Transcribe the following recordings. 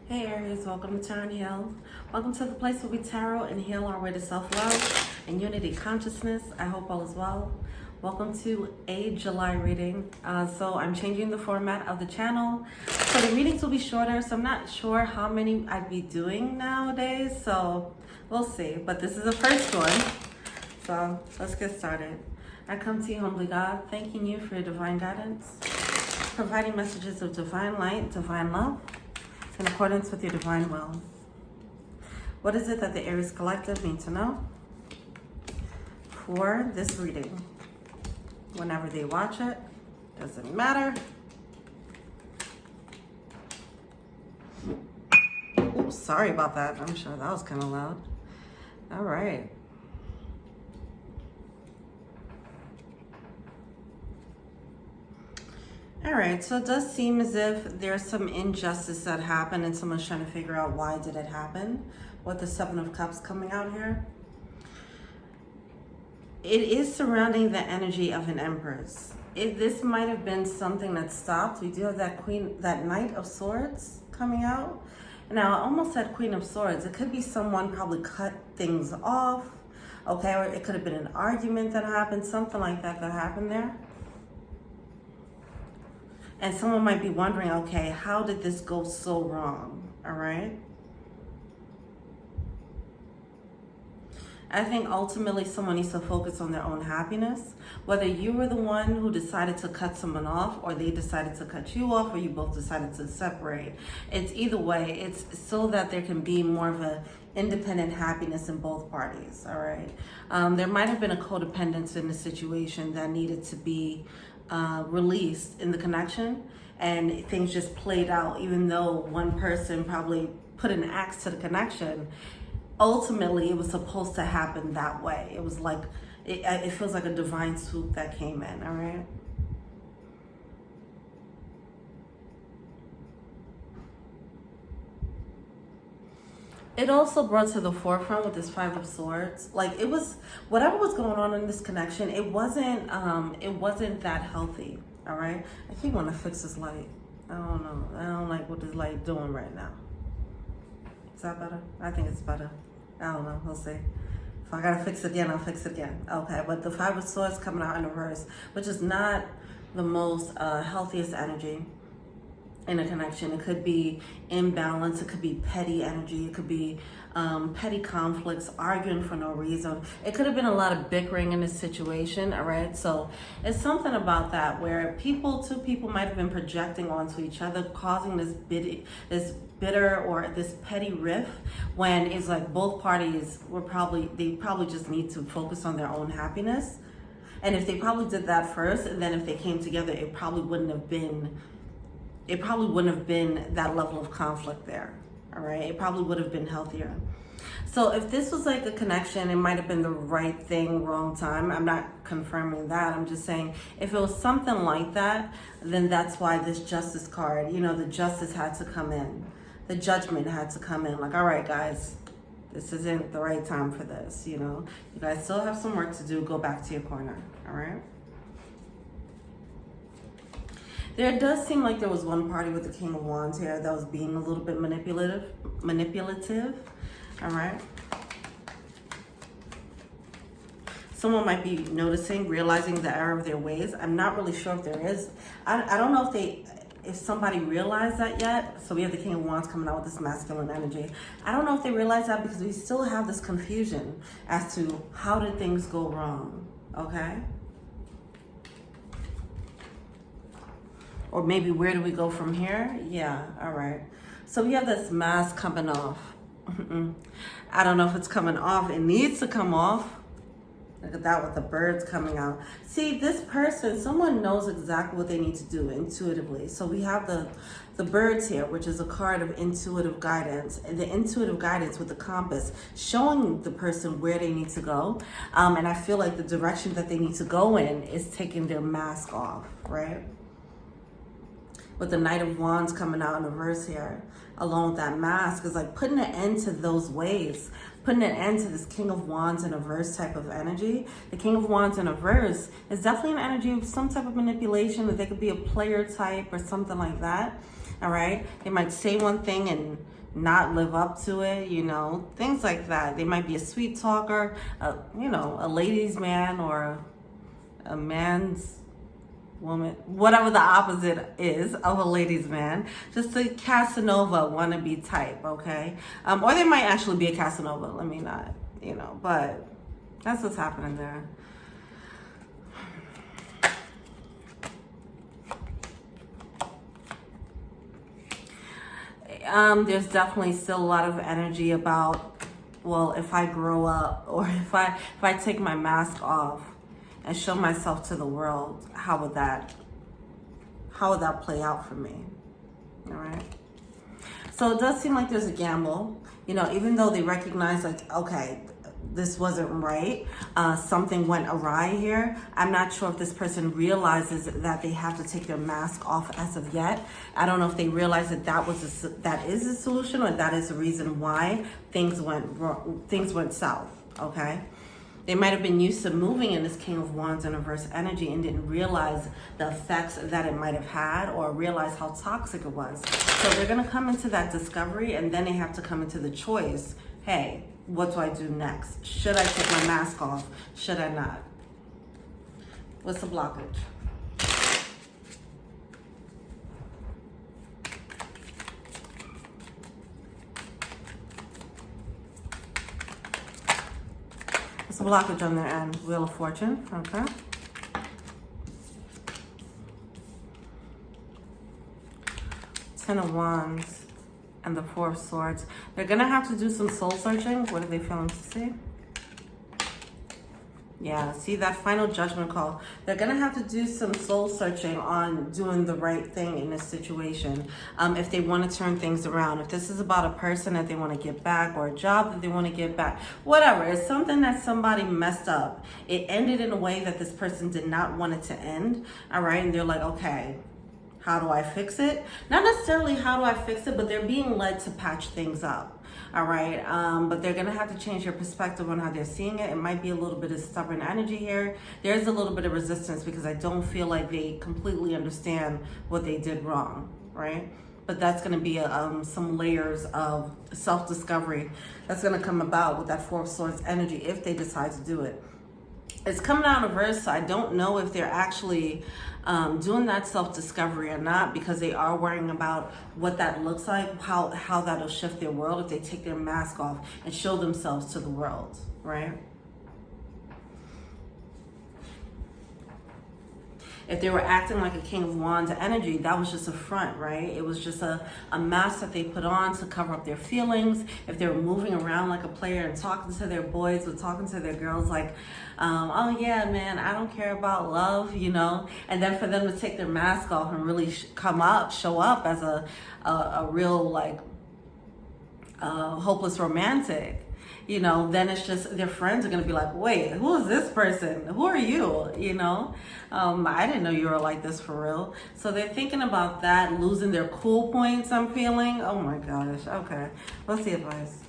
Hey Aries, welcome to Tarot and Heal. Welcome to the place where we tarot and heal our way to self-love and unity consciousness. I hope all is well. Welcome to a July reading. So I'm changing the format of the channel. So the readings will be shorter, so I'm not sure how many I'd be doing nowadays. So we'll see, but this is the first one. So let's get started. I come to you humbly, God, thanking you for your divine guidance, providing messages of divine light, divine love, in accordance with your divine will. What is it that the Aries Collective need to know for this reading? Whenever they watch it, doesn't matter. Oops, sorry about that. I'm sure that was kind of loud. All right. All right, so it does seem as if there's some injustice that happened and someone's trying to figure out why did it happen with the Seven of Cups coming out here. It is surrounding the energy of an Empress. This might have been something that stopped. We do have that Knight of Swords coming out. Now, I almost said Queen of Swords. It could be someone probably cut things off, okay? Or it could have been an argument that happened, something like that happened there. And someone might be wondering, okay, how did this go so wrong? All right. I think ultimately someone needs to focus on their own happiness. Whether you were the one who decided to cut someone off, or they decided to cut you off, or you both decided to separate. It's either way. It's so that there can be more of a independent happiness in both parties. All right. There might have been a codependence in the situation that needed to be released in the connection, and things just played out. Even though one person probably put an axe to the connection, ultimately it was supposed to happen that way. It was like it feels like a divine swoop that came in. All right. It also brought to the forefront with this Five of Swords, like it was whatever was going on in this connection. It wasn't that healthy. All right. I keep wanting to fix this light. I don't know. I don't like what this light doing right now. Is that better? I think it's better. I don't know. We'll see. If I gotta fix it again, I'll fix it again. Okay. But the Five of Swords coming out in reverse, which is not the most healthiest energy in a connection. It could be imbalance, it could be petty energy, it could be petty conflicts, arguing for no reason. It could have been a lot of bickering in this situation. All right, so it's something about that where two people might have been projecting onto each other, causing this bitter or this petty rift, when it's like both parties they probably just need to focus on their own happiness. And if they probably did that first, and then if they came together, it probably wouldn't have been that level of conflict there. All right, it probably would have been healthier. So if this was like a connection, it might have been the right thing, wrong time. I'm not confirming that. I'm just saying if it was something like that, then that's why this Justice card, the justice had to come in. The judgment had to come in. Like, all right, guys, this isn't the right time for this. You guys still have some work to do. Go back to your corner. All right. There does seem like there was one party with the King of Wands here that was being a little bit manipulative. All right. Someone might be realizing the error of their ways. I'm not really sure if there is. I don't know if somebody realized that yet. So we have the King of Wands coming out with this masculine energy. I don't know if they realize that, because we still have this confusion as to how did things go wrong. Okay. Or maybe where do we go from here? Yeah, all right. So we have this mask coming off. I don't know if it's coming off. It needs to come off. Look at that with the birds coming out. See, this person, someone knows exactly what they need to do intuitively. So we have the birds here, which is a card of intuitive guidance. And the intuitive guidance with the compass showing the person where they need to go. And I feel like the direction that they need to go in is taking their mask off, right? With the Knight of Wands coming out in reverse here, along with that mask, is like putting an end to those ways, putting an end to this King of Wands in reverse type of energy. The King of Wands in reverse is definitely an energy of some type of manipulation, that they could be a player type or something like that. all right? They might say one thing and not live up to it, you know, things like that. They might be a sweet talker, you know, a ladies' man or a man's woman, whatever the opposite is of a ladies' man, just a Casanova wannabe type, okay? Or they might actually be a Casanova, let me not, you know, but that's what's happening there. There's definitely still a lot of energy about, well, if I grow up or if I take my mask off and show myself to the world, how would that play out for me? All right. So it does seem like there's a gamble, you know, even though they recognize like, okay, this wasn't right, something went awry here. I'm not sure if this person realizes that they have to take their mask off as of yet. I don't know if they realize that that is a solution, or that is the reason why things went south, okay? They might have been used to moving in this King of Wands in reverse energy and didn't realize the effects that it might have had, or realize how toxic it was. So they're gonna come into that discovery, and then they have to come into the choice, hey, what do I do next? Should I take my mask off? Should I not? What's the blockage? What's the blockage on their end? Wheel of Fortune, okay. Ten of Wands and the Four of Swords. They're gonna have to do some soul searching. What are they feeling to see? Yeah, see that final judgment call. They're gonna have to do some soul searching on doing the right thing in this situation. If they want to turn things around, if this is about a person that they want to get back, or a job that they want to get back, whatever, it's something that somebody messed up. It ended in a way that this person did not want it to end. All right, and they're like, okay, how do I fix it? Not necessarily how do I fix it, but they're being led to patch things up. All right, but they're gonna have to change their perspective on how they're seeing it. It might be a little bit of stubborn energy here. There's a little bit of resistance because I don't feel like they completely understand what they did wrong, right? But that's gonna be some layers of self-discovery that's gonna come about with that Four of Swords energy if they decide to do it. It's coming out in reverse, so I don't know if they're actually doing that self-discovery or not, because they are worrying about what that looks like, how that'll shift their world if they take their mask off and show themselves to the world, right? If they were acting like a King of Wands energy, that was just a front, right? It was just a mask that they put on to cover up their feelings. If they were moving around like a player and talking to their boys or talking to their girls like, oh yeah, man, I don't care about love, you know? And then for them to take their mask off and really show up as a real like hopeless romantic, you know, then it's just their friends are gonna be like, wait, who is this person? Who are you? You know, I didn't know you were like this for real. So they're thinking about that, losing their cool points, I'm feeling. Oh my gosh, okay. What's the advice?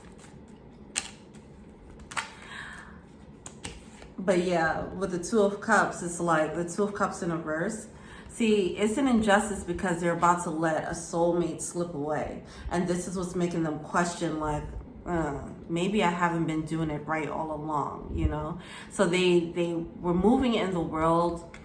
But yeah, with the Two of Cups, it's like the Two of Cups in reverse. See, it's an injustice because they're about to let a soulmate slip away. And this is what's making them question, like, maybe I haven't been doing it right all along, you know? So they were moving in the world.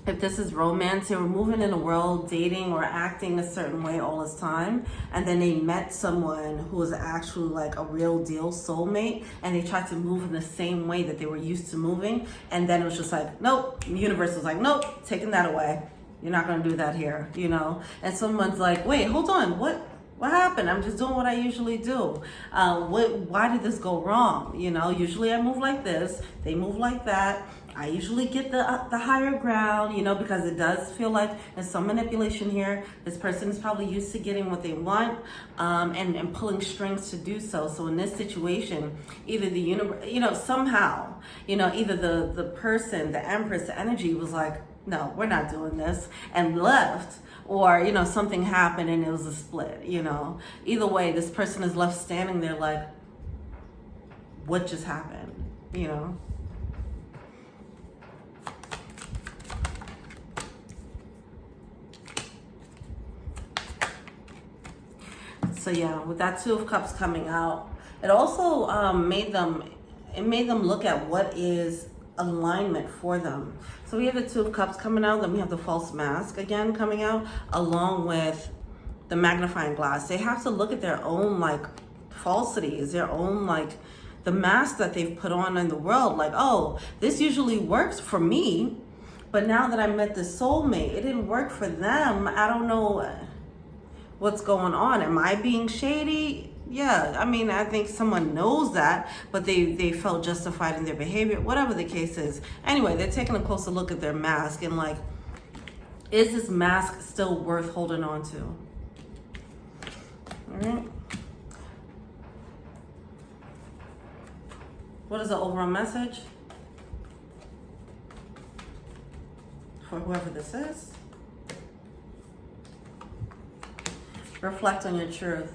If this is romance, they were moving in the world, dating or acting a certain way all this time. And then they met someone who was actually like a real deal soulmate, and they tried to move in the same way that they were used to moving. And then it was just like, nope, the universe was like, nope, taking that away. You're not gonna do that here, you know? And someone's like, wait, hold on, what happened? I'm just doing what I usually do. Why did this go wrong? You know, usually I move like this, they move like that. I usually get the higher ground, you know, because it does feel like there's some manipulation here. This person is probably used to getting what they want and pulling strings to do so. So in this situation, either the universe, you know, somehow, you know, either the person, the Empress, the energy was like, no, we're not doing this, and left. Or, you know, something happened and it was a split, you know. Either way, this person is left standing there like, what just happened, you know? So yeah, with that Two of Cups coming out, it also made them look at what is alignment for them. So we have the Two of Cups coming out, then we have the false mask again coming out, along with the magnifying glass. They have to look at their own like falsities, their own like the mask that they've put on in the world. Like, oh, this usually works for me, but now that I met this soulmate, it didn't work for them. I don't know what's going on. Am I being shady? Yeah, I mean, I think someone knows that, but they felt justified in their behavior, whatever the case is. Anyway, they're taking a closer look at their mask and like, is this mask still worth holding on to? All right. What is the overall message for whoever this is? Reflect on your truth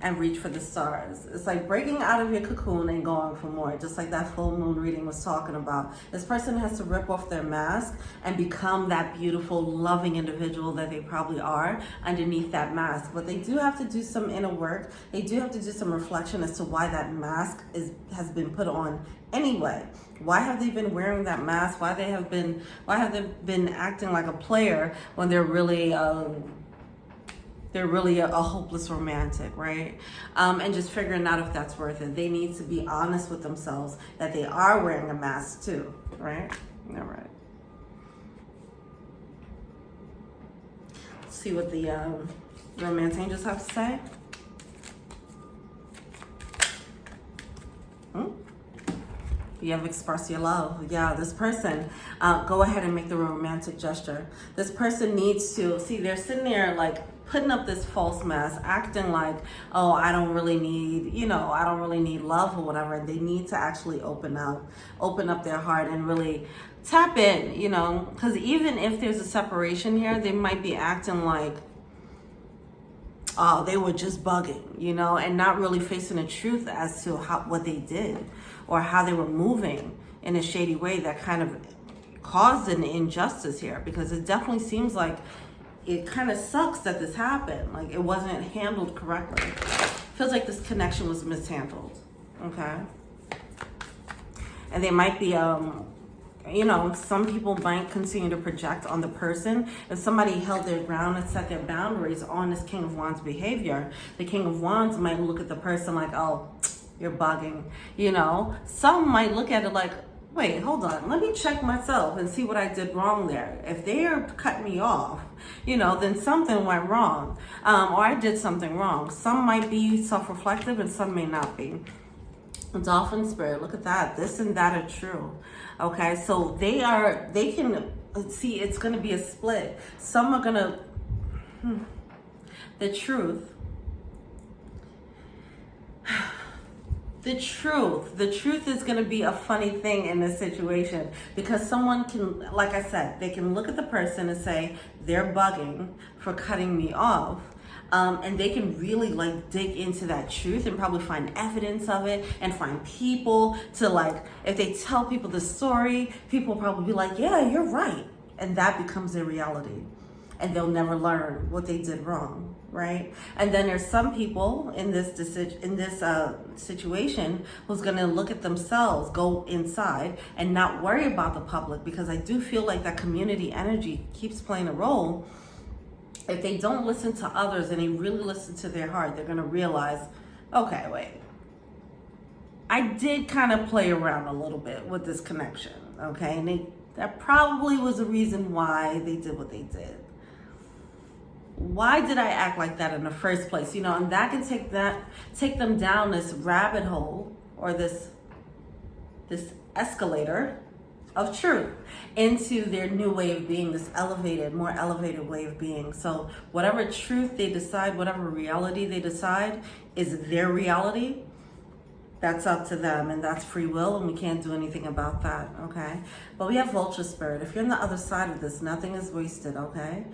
and reach for the stars. It's like breaking out of your cocoon and going for more, just like that full moon reading was talking about. This person has to rip off their mask and become that beautiful, loving individual that they probably are underneath that mask. But they do have to do some inner work. They do have to do some reflection as to why that mask has been put on anyway. Why have they been wearing that mask? Why have they been acting like a player when they're really a hopeless romantic, right? And just figuring out if that's worth it. They need to be honest with themselves that they are wearing a mask too, right? All right. Let's see what the romance angels have to say. You have expressed your love. Yeah, this person, go ahead and make the romantic gesture. This person needs to, see, they're sitting there like putting up this false mask, acting like, oh, I don't really need love or whatever. And they need to actually open up their heart and really tap in, because even if there's a separation here, they might be acting like, oh, they were just bugging, and not really facing the truth as to what they did or how they were moving in a shady way that kind of caused an injustice here, because it definitely seems like it kind of sucks that this happened. Like it wasn't handled correctly. Feels like this connection was mishandled, okay? And they might be, some people might continue to project on the person. If somebody held their ground and set their boundaries on this King of Wands behavior, the King of Wands might look at the person like, oh, you're bugging, Some might look at it like, wait, hold on, let me check myself and see what I did wrong there. If they are cutting me off, then something went wrong, or I did something wrong. Some might be self-reflective and some may not be. Dolphin spirit, look at that. This and that are true. Okay, so they can see it's going to be a split. Some are going to, the truth is going to be a funny thing in this situation, because someone can, like I said, they can look at the person and say, they're bugging for cutting me off. And they can really like dig into that truth and probably find evidence of it and find people to like, if they tell people the story, people will probably be like, yeah, you're right. And that becomes their reality. And they'll never learn what they did wrong, right? And then there's some people in this situation who's gonna look at themselves, go inside, and not worry about the public, because I do feel like that community energy keeps playing a role. If they don't listen to others and they really listen to their heart, they're gonna realize, okay, wait, I did kind of play around a little bit with this connection, okay? And that probably was the reason why they did what they did. Why did I act like that in the first place? And that can take them down this rabbit hole, or this escalator of truth into their new way of being, this more elevated way of being. So whatever truth they decide, whatever reality they decide is their reality, That's up to them, and that's free will, and we can't do anything about that, okay? But we have vulture spirit. If you're on the other side of this, nothing is wasted, okay?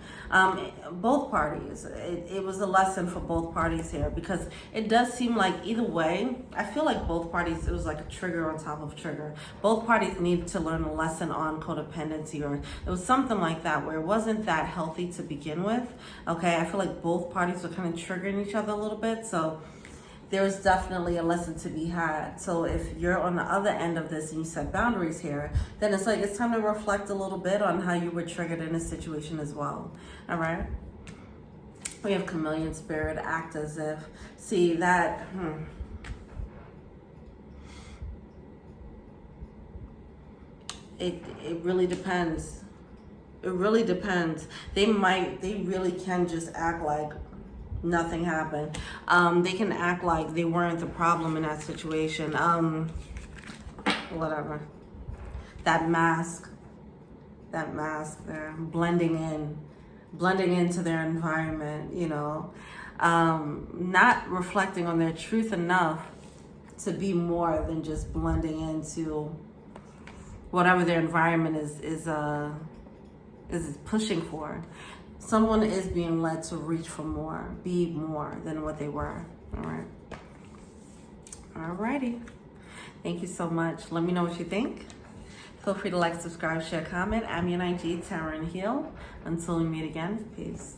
Both parties, it was a lesson for both parties here, because it does seem like either way, I feel like both parties, it was like a trigger on top of trigger. Both parties needed to learn a lesson on codependency, or it was something like that, where it wasn't that healthy to begin with, okay? I feel like both parties were kind of triggering each other a little bit, so there's definitely a lesson to be had. So if you're on the other end of this and you set boundaries here, then it's like it's time to reflect a little bit on how you were triggered in this situation as well. All right. We have chameleon spirit, act as if. See that. It really depends. It really depends. They really can just act like nothing happened. They can act like they weren't the problem in that situation. Whatever. That mask there, blending into their environment, you know, not reflecting on their truth enough to be more than just blending into whatever their environment is pushing for. Someone is being led to reach for more, be more than what they were. All right. Alrighty. Thank you so much. Let me know what you think. Feel free to like, subscribe, share, comment. I'm your IG, Tara and Heal. Until we meet again, peace.